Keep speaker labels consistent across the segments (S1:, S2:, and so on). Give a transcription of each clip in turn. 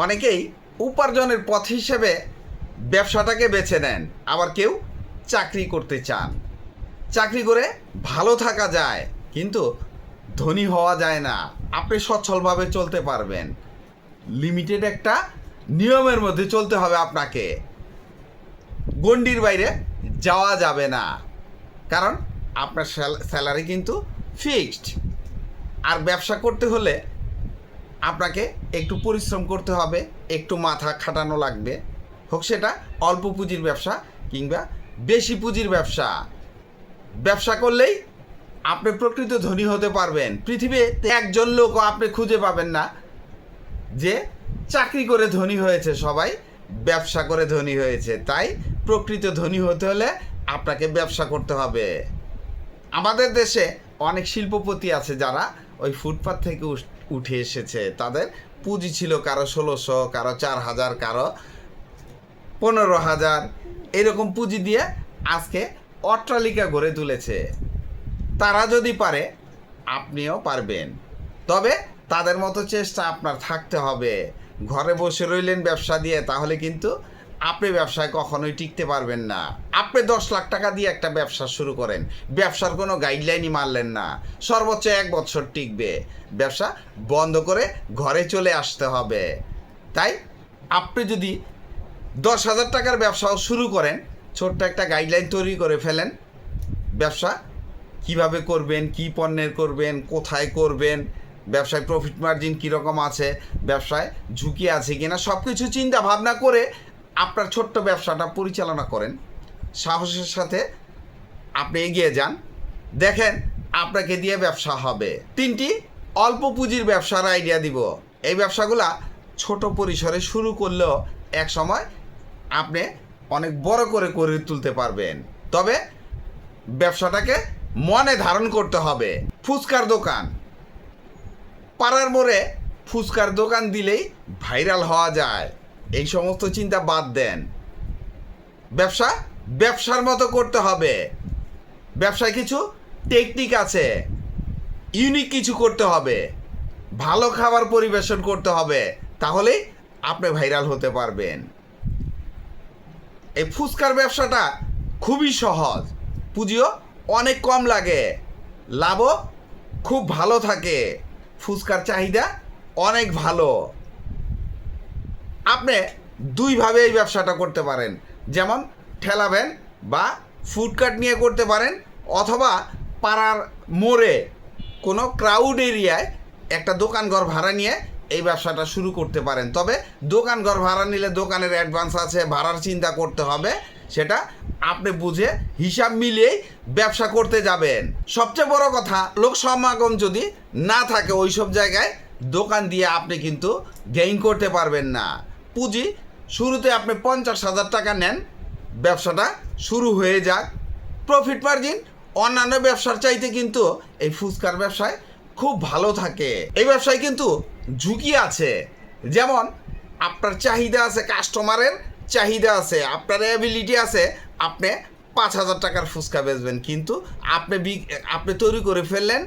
S1: অনেকেই উপার্জনের পথ হিসেবে ব্যবসাটাকে বেছে নেন, আবার কেউ চাকরি করতে চান। চাকরি করে ভালো থাকা যায়, কিন্তু ধনী হওয়া যায় না। আপনি সচ্ছলভাবে চলতে পারবেন, লিমিটেড একটা নিয়মের মধ্যে চলতে হবে আপনাকে। গণ্ডির বাইরে যাওয়া যাবে না, কারণ আপনার স্যালারি কিন্তু ফিক্সড। আর ব্যবসা করতে হলে আপনাকে একটু পরিশ্রম করতে হবে, একটু মাথা খাটানো লাগবে, হোক সেটা অল্প পুঁজির ব্যবসা কিংবা বেশি পুঁজির ব্যবসা। ব্যবসা করলেই আপনি প্রকৃত ধনী হতে পারবেন। পৃথিবীতে একজন লোকও আপনি খুঁজে পাবেন না যে চাকরি করে ধনী হয়েছে, সবাই ব্যবসা করে ধনী হয়েছে। তাই প্রকৃত ধনী হতে হলে আপনাকে ব্যবসা করতে হবে। আমাদের দেশে অনেক শিল্পপতি আছে যারা ওই ফুটপাত থেকে উঠে এসেছে। তাদের পুঁজি ছিল কারো ১৬০০, কারো ৪,০০০, কারো ১৫,০০০, এরকম পুঁজি দিয়ে আজকে অট্টালিকা গড়ে তুলেছে। তারা যদি পারে, আপনিও পারবেন। তবে তাদের মতো চেষ্টা আপনার থাকতে হবে। ঘরে বসে রইলেন ব্যবসা দিয়ে, তাহলে কিন্তু আপনি ব্যবসায় কখনোই টিকতে পারবেন না। আপনি ১০ লাখ টাকা দিয়ে একটা ব্যবসা শুরু করেন, ব্যবসার কোনো গাইডলাইনই মানলেন না, সর্বোচ্চ ১ বছর টিকবে। ব্যবসা বন্ধ করে ঘরে চলে আসতে হবে। তাই আপনি যদি ১০,০০০ টাকার ব্যবসাও শুরু করেন, ছোট্ট একটা গাইডলাইন তৈরি করে ফেলেন। ব্যবসা কিভাবে করবেন, কি পণ্যের করবেন, কোথায় করবেন, ব্যবসায় প্রফিট মার্জিন কীরকম আছে, ব্যবসায় ঝুঁকি আছে কিনা, সব কিছু চিন্তা ভাবনা করে আপনার ছোট্ট ব্যবসাটা পরিচালনা করেন। সাহসের সাথে আপনি এগিয়ে যান, দেখেন আপনাকে দিয়ে ব্যবসা হবে। ৩টি অল্প পুঁজির ব্যবসার আইডিয়া দিব। এই ব্যবসাগুলা ছোট পরিসরে শুরু করলেও এক সময় আপনি অনেক বড় করে তুলতে পারবেন। তবে ব্যবসাটাকে মনে ধারণ করতে হবে। ফুচকার দোকান, পাড়ার মোড়ে ফুচকার দোকান দিলেই ভাইরাল হওয়া যায়, এই সমস্ত চিন্তা বাদ দেন। ব্যবসা ব্যবসার মতো করতে হবে। ব্যবসায় কিছু টেকনিক আছে, ইউনিক কিছু করতে হবে, ভালো খাবার পরিবেশন করতে হবে, তাহলেই আপনি ভাইরাল হতে পারবেন। এই ফুচকার ব্যবসাটা খুবই সহজ, পুঁজিও অনেক কম লাগে, লাভও খুব ভালো থাকে, ফুচকার চাহিদা অনেক ভালো। আপনি দুইভাবে এই ব্যবসাটা করতে পারেন, যেমন ঠেলা ভ্যান বা ফুডকার্ট নিয়ে করতে পারেন, অথবা পাড়ার মোড়ে কোনো ক্রাউড এরিয়ায় একটা দোকানঘর ভাড়া নিয়ে এই ব্যবসাটা শুরু করতে পারেন। তবে দোকানঘর ভাড়া নিলে দোকানের অ্যাডভান্স আছে, ভাড়ার চিন্তা করতে হবে, সেটা আপনি বুঝে হিসাব মিলিয়েই ব্যবসা করতে যাবেন। সবচেয়ে বড় কথা, লোক সমাগম যদি না থাকে ওই সব জায়গায়, দোকান দিয়ে আপনি কিন্তু গেইন করতে পারবেন না। পুঁজি শুরুতে আপনি ৫০,০০০ টাকা নেন, ব্যবসাটা শুরু হয়ে যাক। প্রফিট মার্জিন অন্যান্য ব্যবসার চাইতে কিন্তু এই ফুচকার ব্যবসায় খুব ভালো থাকে। এই ব্যবসায় কিন্তু ঝুঁকি আছে, যেমন আপনার চাহিদা আছে, কাস্টমারের চাহিদা আছে, আপনার অ্যাবিলিটি আছে, আপনি ৫,০০০ টাকার ফুচকা বেচবেন, কিন্তু আপনি তৈরি করে ফেললেন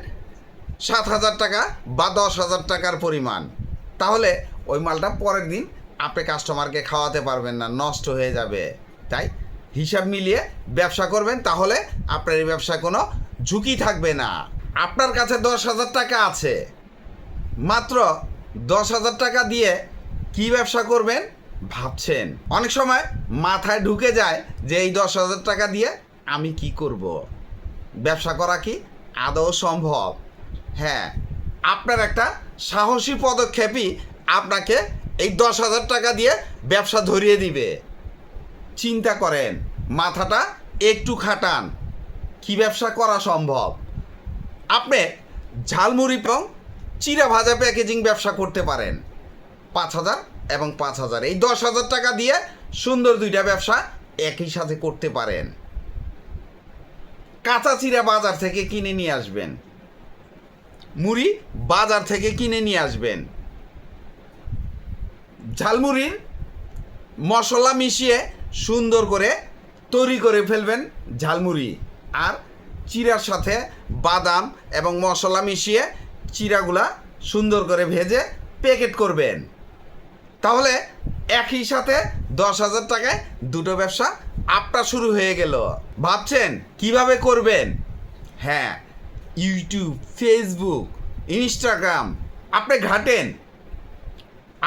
S1: ৭,০০০ টাকা বা ১০,০০০ টাকার পরিমাণ, তাহলে ওই মালটা পরের দিন আপনি কাস্টমারকে খাওয়াতে পারবেন না, নষ্ট হয়ে যাবে। তাই হিসাব মিলিয়ে ব্যবসা করবেন, তাহলে আপনার এই ব্যবসায় কোনো ঝুঁকি থাকবে না। আপনার কাছে ১০,০০০ টাকা আছে, মাত্র ১০,০০০ টাকা দিয়ে কি ব্যবসা করবেন ভাবছেন। অনেক সময় মাথায় ঢুকে যায় যে এই ১০,০০০ টাকা দিয়ে আমি কি করব, ব্যবসা করা কি আদৌ সম্ভব? হ্যাঁ, আপনার একটা সাহসী পদক্ষেপই আপনাকে এই ১০,০০০ টাকা দিয়ে ব্যবসা ধরিয়ে দিবে। চিন্তা করেন, মাথাটা একটু খাটান, কি ব্যবসা করা সম্ভব। আপনি ঝালমুড়ি এবং চিড়া ভাজা প্যাকেজিং ব্যবসা করতে পারেন। ৫,০০০ এবং ৫,০০০, এই ১০,০০০ টাকা দিয়ে সুন্দর দুইটা ব্যবসা একই সাথে করতে পারেন। কাঁচা চিড়া বাজার থেকে কিনে নিয়ে আসবেন, মুড়ি বাজার থেকে কিনে নিয়ে আসবেন, ঝালমুড়ির মশলা মিশিয়ে সুন্দর করে তৈরি করে ফেলবেন ঝালমুড়ি, আর চিড়ার সাথে বাদাম এবং মশলা মিশিয়ে চিড়াগুলা সুন্দর করে ভেজে প্যাকেট করবেন। তাহলে একই সাথে 10,000 টাকায় দুটো ব্যবসা আপনার শুরু হয়ে গেল। ভাবছেন কিভাবে করবেন? হ্যাঁ, ইউটিউব, ফেসবুক, ইনস্টাগ্রাম আপনি ঘাটেন।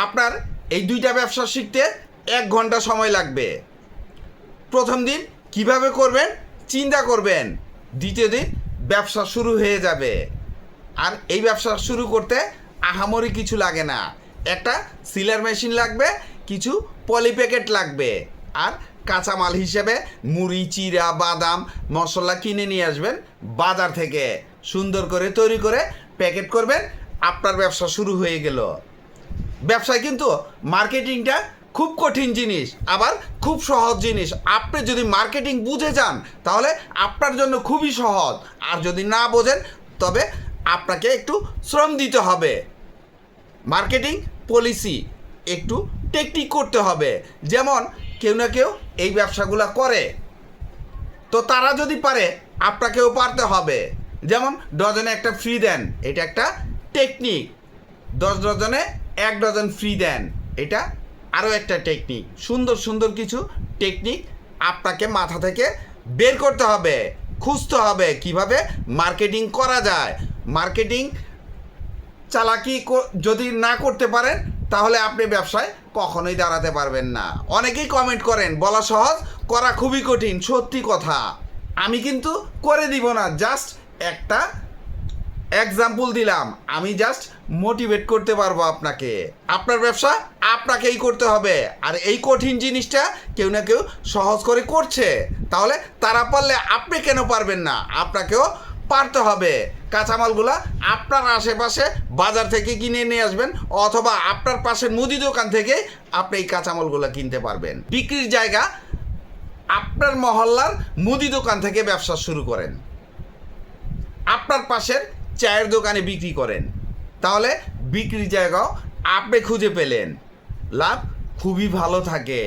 S1: আপনার এই দুইটা ব্যবসা শিখতে 1 ঘন্টা সময় লাগবে। প্রথম দিন কিভাবে করবেন চিন্তা করবেন, দ্বিতীয় দিন ব্যবসা শুরু হয়ে যাবে। আর এই ব্যবসা শুরু করতে আহামরি কিছু লাগে না। একটা সিলার মেশিন লাগবে, কিছু পলি প্যাকেট লাগবে, আর কাঁচামাল হিসেবে মুড়ি, চিড়া, বাদাম, মশলা কিনে নিয়ে আসবেন বাজার থেকে। সুন্দর করে তৈরি করে প্যাকেট করবেন, আপনার ব্যবসা শুরু হয়ে গেল। ব্যবসায় কিন্তু মার্কেটিংটা খুব কঠিন জিনিস, আবার খুব সহজ জিনিস। আপনি যদি মার্কেটিং বুঝে যান তাহলে আপনার জন্য খুবই সহজ, আর যদি না বোঝেন তবে আপনাকে একটু শ্রম দিতে হবে। মার্কেটিং পলিসি একটু টেকনিক করতে হবে। যেমন কেউ না কেউ এই ব্যবসাগুলো করে, তো তারা যদি পারে আপনাকেও পারতে হবে। যেমন ডজনে একটা ফ্রি দেন, এটা একটা টেকনিক। 10 ডজনে 1 ডজন ফ্রি দেন, এটা আরও একটা টেকনিক। সুন্দর সুন্দর কিছু টেকনিক আপনাকে মাথা থেকে বের করতে হবে, খুঁজতে হবে কিভাবে মার্কেটিং করা যায়। মার্কেটিং চালাকি যদি না করতে পারেন তাহলে আপনি ব্যবসায় কখনোই দাঁড়াতে পারবেন না। অনেকেই কমেন্ট করেন বলা সহজ, করা খুবই কঠিন। সত্যি কথা, আমি কিন্তু করে দিব না, জাস্ট একটা এক্সাম্পল দিলাম। আমি জাস্ট মোটিভেট করতে পারবো আপনাকে। আপনার ব্যবসা আপনাকেই করতে হবে, আর এই কঠিন জিনিসটা কেউ না কেউ সহজ করে করছে, তাহলে তারা পারলে আপনি কেন পারবেন না? আপনাকেও পারতে হবে। কাঁচামালগুলা আপনার আশেপাশে বাজার থেকে কিনে নিয়ে আসবেন, অথবা আপনার পাশে মুদি দোকান থেকে আপনি এই কাঁচামালগুলো কিনতে পারবেন। বিক্রির জায়গা আপনার মহল্লার মুদি দোকান থেকে ব্যবসা শুরু করেন, আপনার পাশের চায়ের দোকানে বিক্রি করেন, তাহলে বিক্রির জায়গাও আপনি খুঁজে পেলেন। লাভ খুবই ভালো থাকে,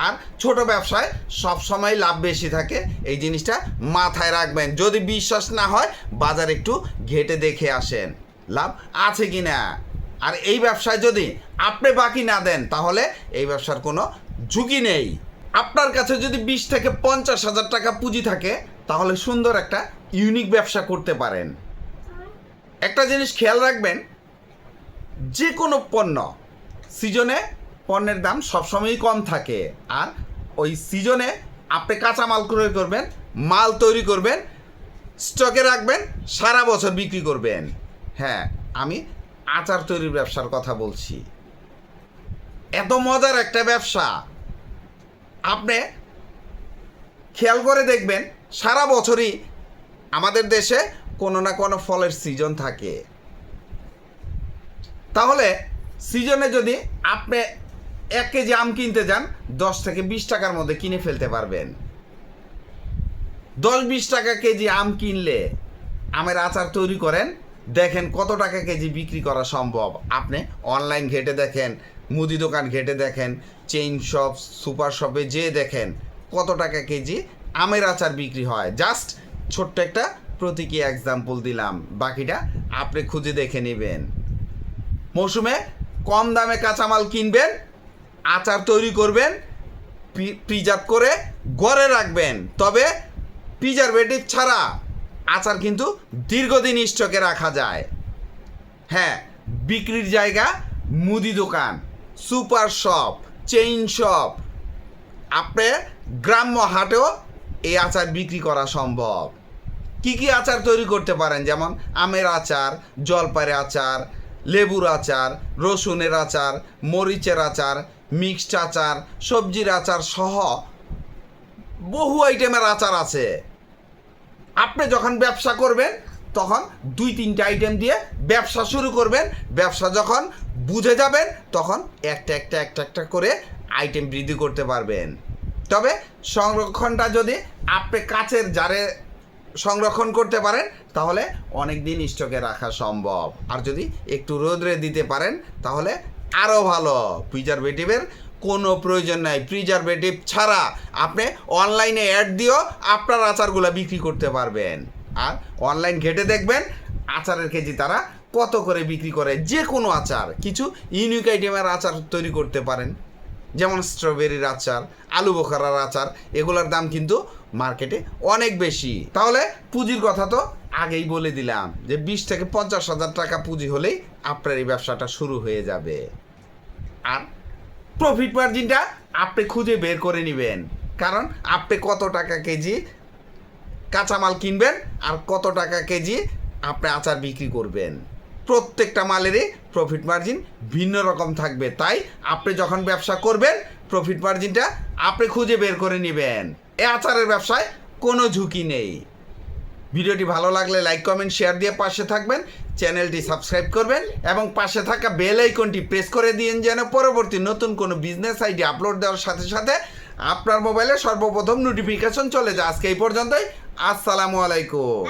S1: আর ছোট ব্যবসায় সবসময় লাভ বেশি থাকে। এই জিনিসটা মাথায় রাখবেন। যদি বিশ্বাস না হয় বাজার একটু ঘেটে দেখে আসেন লাভ আছে কি না। আর এই ব্যবসায় যদি আপনি বাকি না দেন তাহলে এই ব্যবসার কোনো ঝুঁকি নেই। আপনার কাছে যদি 20 থেকে 50,000 টাকা পুঁজি থাকে তাহলে সুন্দর একটা ইউনিক ব্যবসা করতে পারেন। একটা জিনিস খেয়াল রাখবেন, যে কোনো পণ্য সিজনে পণ্যের দাম সবসময়ই কম থাকে, আর ওই সিজনে আপনি কাঁচামাল ক্রয় করবেন, মাল তৈরি করবেন, স্টকে রাখবেন, সারা বছর বিক্রি করবেন। হ্যাঁ, আমি আচার তৈরির ব্যবসার কথা বলছি। এত মজার একটা ব্যবসা, আপনি খেয়াল করে দেখবেন সারা বছরই আমাদের দেশে কোনো না কোনো ফলের সিজন থাকে। তাহলে সিজনে যদি আপনি 1 কেজি আম কিনতে যান 10 থেকে 20 টাকার মধ্যে কিনে ফেলতে পারবেন। 10-20 টাকা কেজি আম কিনলে আমের আচার তৈরি করেন, দেখেন কত টাকা কেজি বিক্রি করা সম্ভব। আপনি অনলাইন ঘেটে দেখেন, মুদি দোকান ঘেটে দেখেন, চেইন শপ, সুপার শপে যেয়ে দেখেন কত টাকা কেজি আমের আচার বিক্রি হয়। জাস্ট ছোট্ট একটা প্রতীকী এক্সাম্পল দিলাম, বাকিটা আপনি খুঁজে দেখে নেবেন। মৌসুমে কম দামে কাঁচামাল কিনবেন, আচার তৈরি করবেন, প্রিজার্ভ করে ঘরে রাখবেন। তবে প্রিজারভেটিভ ছাড়া আচার কিন্তু দীর্ঘদিন স্টকে রাখা যায়। হ্যাঁ, বিক্রির জায়গা মুদি দোকান, সুপার শপ, চেইন শপ, আপনি গ্রাম্য হাটেও এই আচার বিক্রি করা সম্ভব। কি কি আচার তৈরি করতে পারেন? যেমন আমের আচার, জলপাইয়ের আচার, লেবুর আচার, রসুনের আচার, মরিচের আচার, মিক্সড আচার, সবজির আচার সহ বহু আইটেমের আচার আছে। আপনি যখন ব্যবসা করবেন তখন 2-3টে আইটেম দিয়ে ব্যবসা শুরু করবেন। ব্যবসা যখন বুঝে যাবেন তখন একটা একটা করে আইটেম বৃদ্ধি করতে পারবেন। তবে সংরক্ষণটা যদি আপনি কাচের জারে সংরক্ষণ করতে পারেন তাহলে অনেক দিন স্টকে রাখা সম্ভব। আর যদি একটু রোদরে দিতে পারেন তাহলে আরও ভালো। প্রিজারভেটিভের কোনো প্রয়োজন নাই। প্রিজারভেটিভ ছাড়া আপনি অনলাইনে অ্যাড দিয়েও আপনার আচারগুলো বিক্রি করতে পারবেন। আর অনলাইন ঘেটে দেখবেন আচারের কেজি তারা কত করে বিক্রি করে। যে কোনো আচার, কিছু ইউনিক আইটেমের আচার তৈরি করতে পারেন, যেমন স্ট্রবেরির আচার, আলু বোখারার আচার, এগুলোর দাম কিন্তু মার্কেটে অনেক বেশি। তাহলে পুঁজির কথা তো আগেই বলে দিলাম যে 20 থেকে 50,000 টাকা পুঁজি হলেই আপনার এই ব্যবসাটা শুরু হয়ে যাবে। আর প্রফিট মার্জিনটা আপনি খুঁজে বের করে নেবেন, কারণ আপনি কত টাকা কেজি কাঁচামাল কিনবেন আর কত টাকা কেজি আপনি আচার বিক্রি করবেন, প্রত্যেকটা মালেরই প্রফিট মার্জিন ভিন্ন রকম থাকবে। তাই আপনি যখন ব্যবসা করবেন প্রফিট মার্জিনটা আপনি খুঁজে বের করে নেবেন। এই আচারের ব্যবসায় কোনো ঝুঁকি নেই। ভিডিওটি ভালো লাগলে লাইক কমেন্ট শেয়ার দিয়ে পাশে থাকবেন, চ্যানেলটি সাবস্ক্রাইব করবেন এবং পাশে থাকা বেল আইকনটি প্রেস করে দিন, যেন পরবর্তী নতুন কোনো বিজনেস আইডিয়া আপলোড দেওয়ার সাথে সাথে আপনার মোবাইলে সর্বপ্রথম নোটিফিকেশন চলে যায়। আজকে এই পর্যন্তই। আসসালামু আলাইকুম।